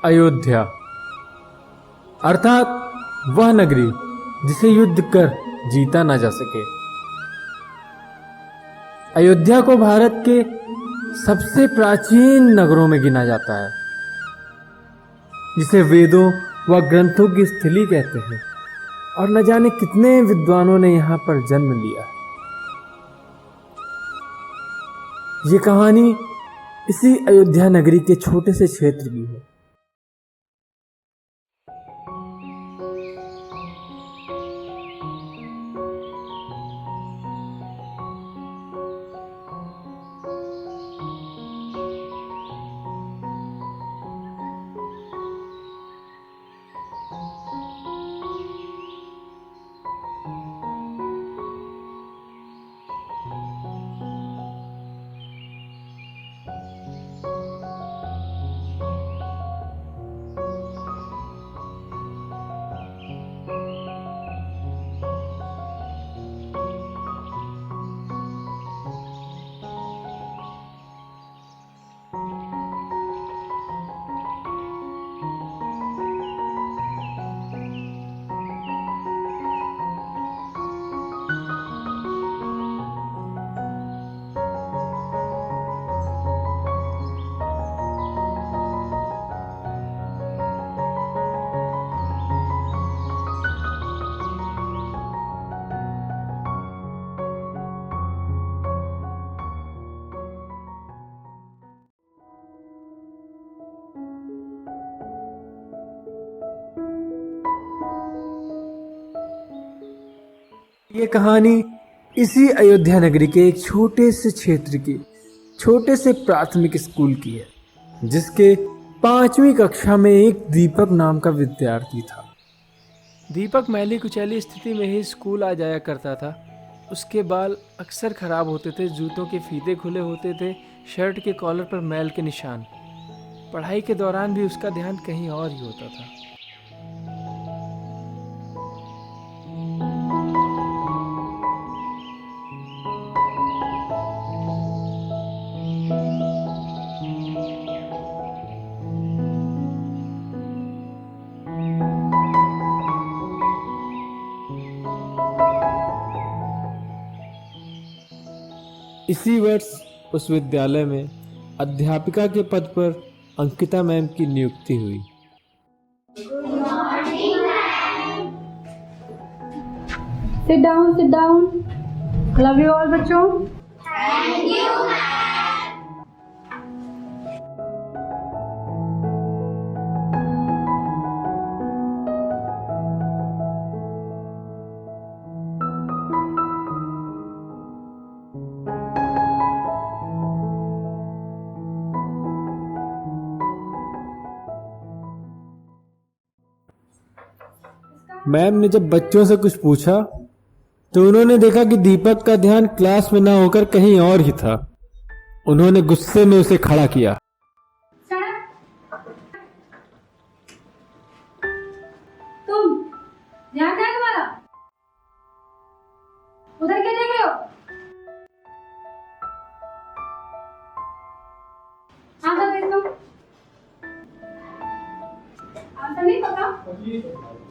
अयोध्या अर्थात वह नगरी जिसे युद्ध कर जीता ना जा सके। अयोध्या को भारत के सबसे प्राचीन नगरों में गिना जाता है, जिसे वेदों व ग्रंथों की स्थली कहते हैं, और न जाने कितने विद्वानों ने यहाँ पर जन्म लिया। ये कहानी इसी अयोध्या नगरी के छोटे से क्षेत्र की है। ये कहानी इसी अयोध्या नगरी के एक छोटे से क्षेत्र की छोटे से प्राथमिक स्कूल की है, जिसके 5वीं कक्षा में एक दीपक नाम का विद्यार्थी था। दीपक मैली कुचैली स्थिति में ही स्कूल आ जाया करता था। उसके बाल अक्सर खराब होते थे, जूतों के फीते खुले होते थे, शर्ट के कॉलर पर मैल के निशान। पढ़ाई के दौरान भी उसका ध्यान कहीं और ही होता था। इसी वर्ष उस विद्यालय में अध्यापिका के पद पर अंकिता मैम की नियुक्ति हुई। Sit down, sit down. Love you all, बच्चों। मैम ने जब बच्चों से कुछ पूछा तो उन्होंने देखा कि दीपक का ध्यान क्लास में ना होकर कहीं और ही था। उन्होंने गुस्से में उसे खड़ा किया। तुम ध्यान क्या है तुम्हारा? उधर क्या देख रहे हो? आंसर दे दो। आंसर नहीं पता?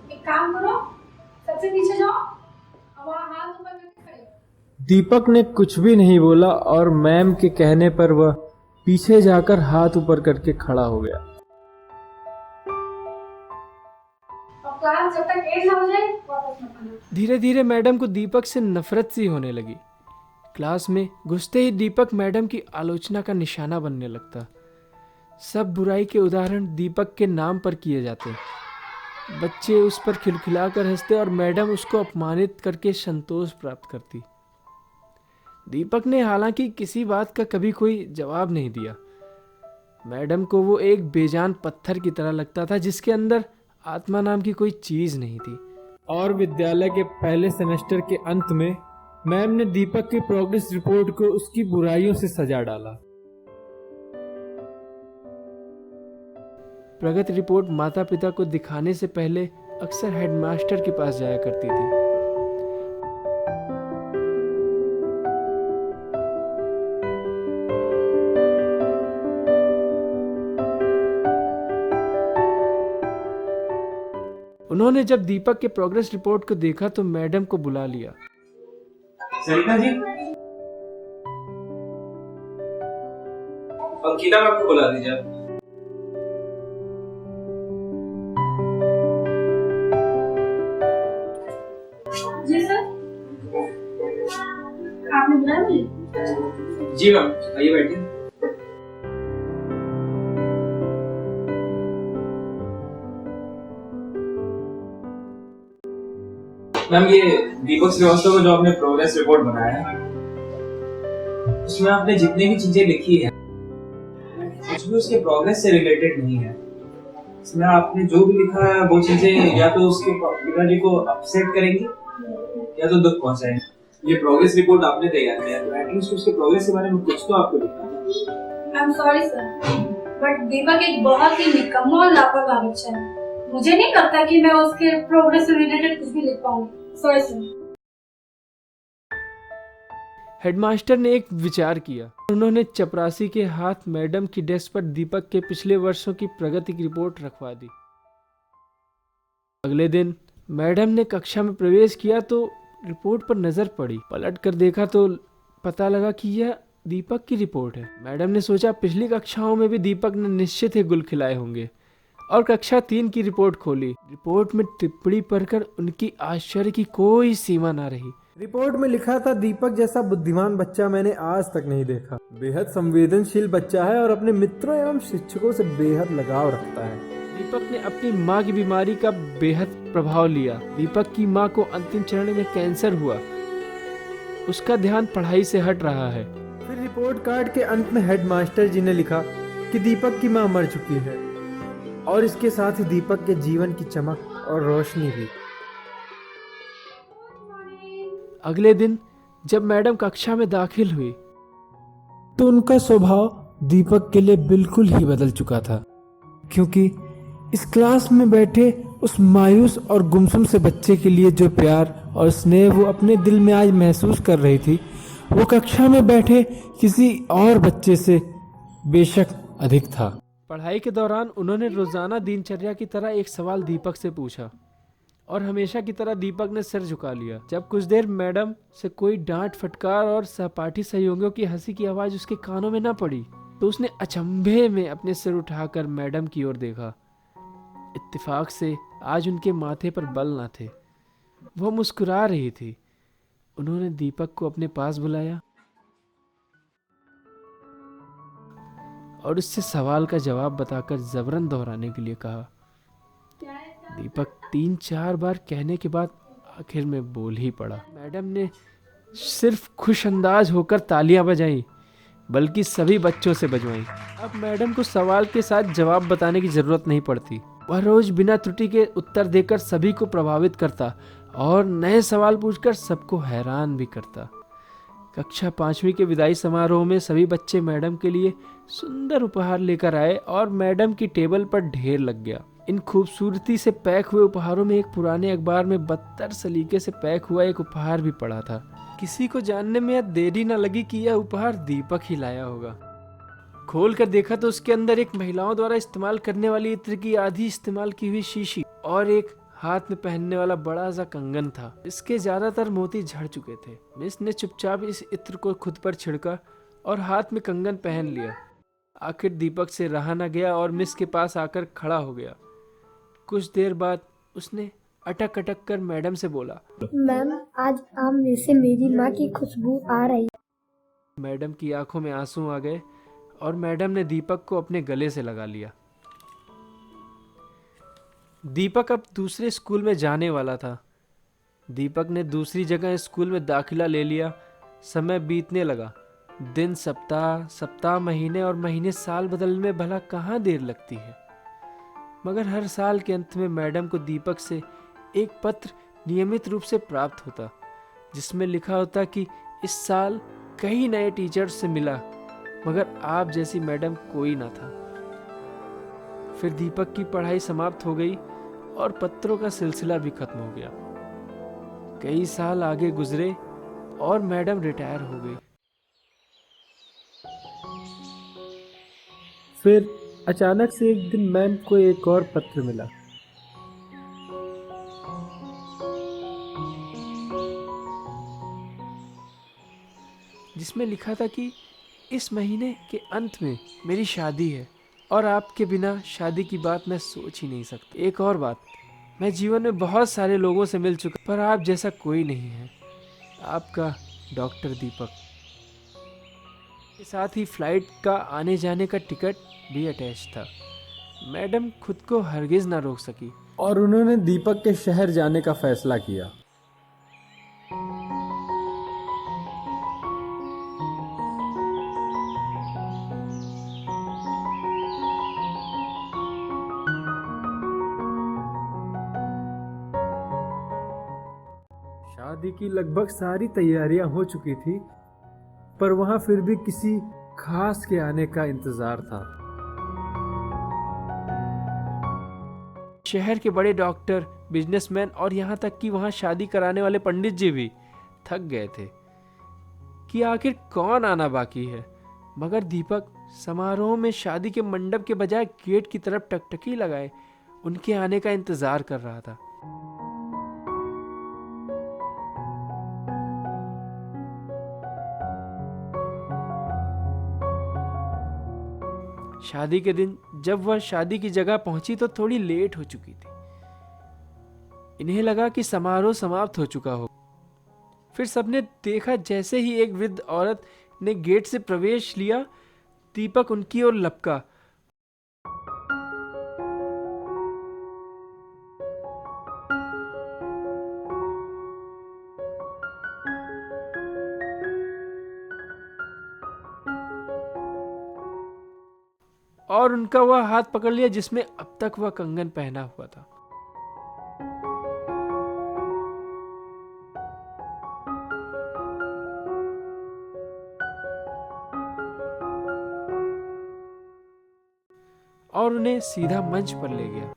एक काम करो, सबसे पीछे जाओ, अब वहाँ हाथ ऊपर करके खड़े हो। दीपक ने कुछ भी नहीं बोला और मैम के कहने पर वह पीछे जाकर हाथ ऊपर करके खड़ा हो गया। अब क्लास जब तक एंड ना हो जाए वापस मत आना। धीरे धीरे मैडम को दीपक से नफरत सी होने लगी। क्लास में घुसते ही दीपक मैडम की आलोचना का निशाना बनने लगता। सब बुराई के उदाहरण दीपक के नाम पर किए जाते। बच्चे उस पर खिलखिलाकर हंसते और मैडम उसको अपमानित करके संतोष प्राप्त करती। दीपक ने हालांकि किसी बात का कभी कोई जवाब नहीं दिया। मैडम को वो एक बेजान पत्थर की तरह लगता था, जिसके अंदर आत्मा नाम की कोई चीज नहीं थी। और विद्यालय के पहले सेमेस्टर के अंत में मैम ने दीपक की प्रोग्रेस रिपोर्ट को उसकी बुराइयों से सजा डाला। प्रगति रिपोर्ट माता पिता को दिखाने से पहले अक्सर हेडमास्टर के पास जाया करती थी। उन्होंने जब दीपक के प्रोग्रेस रिपोर्ट को देखा तो मैडम को बुला लिया। सरिता जी, अंकिता मैम को बुला दीजिए आप। जी सर, आपने बुलाया मुझे? जी मैम, आइए बैठिए। मैम, ये दीपक श्रीवास्तव का जो आपने प्रोग्रेस रिपोर्ट बनाया है, उसमें आपने जितनी भी चीजें लिखी है कुछ भी उसके प्रोग्रेस से रिलेटेड नहीं है। इसमें आपने जो भी लिखा है वो चीजें या तो उसके पिताजी को अपसेट करेंगी या तो दुख पहुंचाएंगी। ये प्रोग्रेस रिपोर्ट आपने तैयार किया है, एटलीस्ट उसके प्रोग्रेस के बारे में कुछ तो आपको लिखना है। I am sorry sir, but Deepak एक बहुत ही निकम्मा और लापरवाह बच्चा है। मुझे नहीं लगता कि मैं उसके प्रोग्रेस से रिलेटेड कुछ भी लिख पाऊंगी। Sorry sir. हेडमास्टर ने एक विचार किया। उन्होंने चपरासी के हाथ मैडम की डेस्क पर दीपक के पिछले वर्षों की प्रगति की रिपोर्ट रखवा दी। अगले दिन मैडम ने कक्षा में प्रवेश किया तो रिपोर्ट पर नजर पड़ी। पलट कर देखा तो पता लगा कि यह दीपक की रिपोर्ट है। मैडम ने सोचा पिछली कक्षाओं में भी दीपक ने निश्चित ही गुल खिलाए होंगे और कक्षा 3 की रिपोर्ट खोली। रिपोर्ट में टिप्पणी पढ़कर उनकी आश्चर्य की कोई सीमा ना रही। रिपोर्ट में लिखा था, दीपक जैसा बुद्धिमान बच्चा मैंने आज तक नहीं देखा। बेहद संवेदनशील बच्चा है और अपने मित्रों एवं शिक्षकों से बेहद लगाव रखता है। दीपक ने अपनी माँ की बीमारी का बेहद प्रभाव लिया। दीपक की माँ को अंतिम चरण में कैंसर हुआ। उसका ध्यान पढ़ाई से हट रहा है। फिर रिपोर्ट कार्ड के अंत में हेडमास्टर जी ने लिखा कि दीपक की माँ मर चुकी है और इसके साथ ही दीपक के जीवन की चमक और रोशनी भी। अगले दिन जब मैडम कक्षा में दाखिल हुई तो उनका स्वभाव दीपक के लिए बिल्कुल ही बदल चुका था, क्योंकि इस क्लास में बैठे उस मायूस और गुमसुम से बच्चे के लिए जो प्यार और स्नेह वो अपने दिल में आज महसूस कर रही थी, वो कक्षा में बैठे किसी और बच्चे से बेशक अधिक था। पढ़ाई के दौरान उन्होंने रोजाना दिनचर्या की तरह एक सवाल दीपक से पूछा और हमेशा की तरह दीपक ने सिर झुका लिया। जब कुछ देर मैडम से कोई डांट फटकार और सहपाठी सहयोगियों की हंसी की आवाज उसके कानों में न पड़ी तो उसने अचंभे में अपने सिर उठाकर मैडम की ओर देखा। इत्तेफाक से आज उनके माथे पर बल न थे। वो मुस्कुरा रही थी। उन्होंने दीपक को अपने पास बुलाया और उससे सवाल का जवाब बताकर जबरन दोहराने के लिए कहा। दीपक 3-4 बार कहने के बाद आखिर में बोल ही पड़ा। मैडम ने सिर्फ खुश अंदाज होकर तालियां बजाई, बल्कि सभी बच्चों से बजवाई। अब मैडम को सवाल के साथ जवाब बताने की जरूरत नहीं पड़ती। वह रोज बिना त्रुटि के उत्तर देकर सभी को प्रभावित करता और नए सवाल पूछकर सबको हैरान भी करता। कक्षा 5वीं के विदाई समारोह में सभी बच्चे मैडम के लिए सुंदर उपहार लेकर आए और मैडम की टेबल पर ढेर लग गया। इन खूबसूरती से पैक हुए उपहारों में एक पुराने अखबार में बदतर सलीके से पैक हुआ एक उपहार भी पड़ा था। किसी को जानने में देरी न लगी कि यह उपहार दीपक ही लाया होगा। खोल कर देखा तो उसके अंदर एक महिलाओं द्वारा इस्तेमाल करने वाली इत्र की आधी इस्तेमाल की हुई शीशी और एक हाथ में पहनने वाला बड़ा सा कंगन था। इसके ज्यादातर मोती झड़ चुके थे। मिस ने चुपचाप इस इत्र को खुद पर छिड़का और हाथ में कंगन पहन लिया। आखिर दीपक से रहा न गया और मिस के पास आकर खड़ा हो गया। कुछ देर बाद उसने अटक अटक कर मैडम से बोला, मैम आज आमने से मेरी माँ की खुशबू आ रही। मैडम की आंखों में आंसू आ गए और मैडम ने दीपक को अपने गले से लगा लिया। दीपक अब दूसरे स्कूल में जाने वाला था। दीपक ने दूसरी जगह स्कूल में दाखिला ले लिया। समय बीतने लगा। दिन सप्ताह महीने और महीने साल बदलने में भला कहाँ देर लगती है। मगर हर साल के अंत में मैडम को दीपक से एक पत्र नियमित रूप से प्राप्त होता, जिसमें लिखा होता कि इस साल कई नए टीचर्स से मिला, मगर आप जैसी मैडम कोई ना था। फिर दीपक की पढ़ाई समाप्त हो गई और पत्रों का सिलसिला भी खत्म हो गया। कई साल आगे गुजरे और मैडम रिटायर हो गई। फिर अचानक से एक दिन मैम को एक और पत्र मिला। जिसमें लिखा था कि इस महीने के अंत में मेरी शादी है और आपके बिना शादी की बात मैं सोच ही नहीं सकता। एक और बात, मैं जीवन में बहुत सारे लोगों से मिल चुका पर आप जैसा कोई नहीं है। आपका डॉक्टर दीपक। के साथ ही फ्लाइट का आने जाने का टिकट भी अटैच था। मैडम खुद को हरगिज ना रोक सकी। और उन्होंने दीपक के शहर जाने का फैसला किया। शादी की लगभग सारी तैयारियां हो चुकी थी, पर वहां फिर भी किसी खास के आने का इंतजार था। शहर के बड़े डॉक्टर, बिजनेसमैन और यहाँ तक कि वहाँ शादी कराने वाले पंडित जी भी थक गए थे कि आखिर कौन आना बाकी है। मगर दीपक समारोह में शादी के मंडप के बजाय गेट की तरफ टकटकी लगाए उनके आने का इंतजार कर रहा था। शादी के दिन जब वह शादी की जगह पहुंची तो थोड़ी लेट हो चुकी थी। इन्हें लगा कि समारोह समाप्त हो चुका हो। फिर सबने देखा जैसे ही एक वृद्ध औरत ने गेट से प्रवेश लिया, दीपक उनकी ओर लपका। और उनका वह हाथ पकड़ लिया जिसमें अब तक वह कंगन पहना हुआ था। और उन्हें सीधा मंच पर ले गया।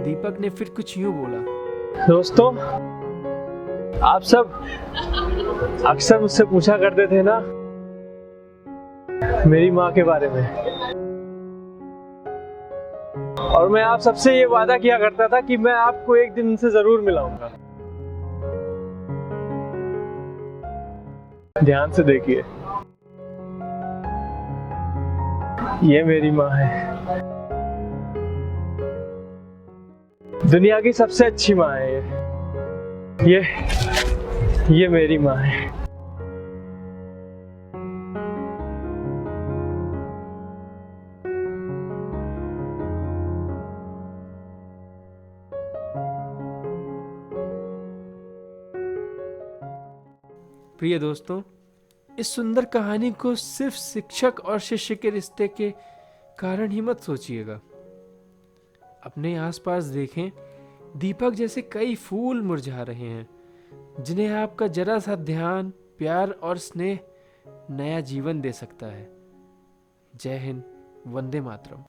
दीपक ने फिर कुछ यूं बोला, दोस्तों, आप सब अक्सर मुझसे पूछा करते थे ना मेरी माँ के बारे में, और मैं आप सबसे ये वादा किया करता था कि मैं आपको एक दिन उनसे जरूर मिलाऊंगा। ध्यान से देखिए, ये मेरी माँ है। दुनिया की सबसे अच्छी माँ है ये मेरी माँ है। प्रिय दोस्तों, इस सुंदर कहानी को सिर्फ शिक्षक और शिष्य के रिश्ते के कारण ही मत सोचिएगा। अपने आसपास देखें, दीपक जैसे कई फूल मुरझा रहे हैं जिन्हें आपका जरा सा ध्यान, प्यार और स्नेह नया जीवन दे सकता है। जय हिंद, वंदे मातरम।